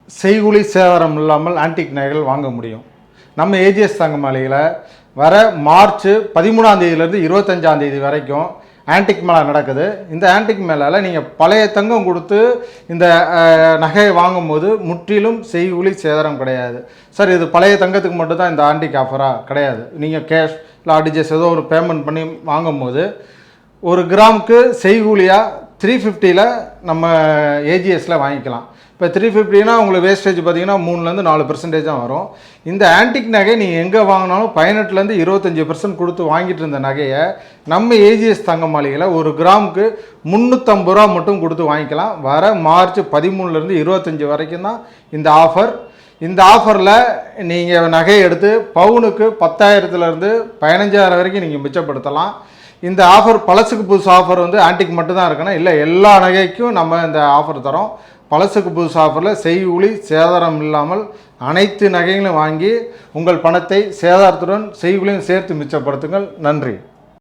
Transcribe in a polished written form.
செய்கூலி சேதாரம் இல்லாமல் ஆன்டிக் நகைகள் வாங்க முடியும். நம்ம ஏஜிஎஸ் தங்க மாளிகையில் வர மார்ச் 13ஆம் தேதியிலேருந்து 25ஆம் தேதி வரைக்கும் ஆன்டிக் மேளா நடக்குது. இந்த ஆன்டிக் மேளாவில் நீங்கள் பழைய தங்கம் கொடுத்து இந்த நகையை வாங்கும்போது முற்றிலும் செய்கூலி சேதாரம் கிடையாது. சார் இது பழைய தங்கத்துக்கு மட்டும்தான் இந்த ஆன்டிக் ஆஃபராக? கிடையாது. நீங்கள் கேஷ் இல்லை ஆர்டிஜிஎஸ் ஏதோ ஒரு பேமெண்ட் பண்ணி வாங்கும்போது ஒரு கிராமுக்கு செய்கூலியாக 350 நம்ம ஏஜிஎஸில் வாங்கிக்கலாம். இப்போ 350னா உங்களுக்கு வேஸ்டேஜ் பார்த்தீங்கன்னா 3லேருந்து 4% தான் வரும். இந்த ஆன்டிக் நகை நீங்கள் எங்கே வாங்கினாலும் 18லேருந்து 25% கொடுத்து வாங்கிட்டு இருந்த நகையை நம்ம ஏஜிஎஸ் தங்க மாளிகையில் ஒரு கிராமுக்கு 350 ரூபா மட்டும் கொடுத்து வாங்கிக்கலாம். வர மார்ச் 13லேருந்து 25 வரைக்கும் தான் இந்த ஆஃபர். இந்த ஆஃபரில் நீங்கள் நகையை எடுத்து பவுனுக்கு 10,000லேருந்து 15,000 வரைக்கும் நீங்கள் மிச்சப்படுத்தலாம். இந்த ஆஃபர் பழசுக்கு புதுசு ஆஃபர் ஆன்டிக் மட்டும்தான் இருக்கணும், இல்லை எல்லா நகைக்கும் நம்ம இந்த ஆஃபர் தரோம். பழசுக்கு புதுசு ஆஃபரில் செய்கூலி சேதாரம் இல்லாமல் அனைத்து நகைகளும் வாங்கி உங்கள் பணத்தை சேதாரத்துடன் செய்கூலியும் சேர்த்து மிச்சப்படுத்துங்கள். நன்றி.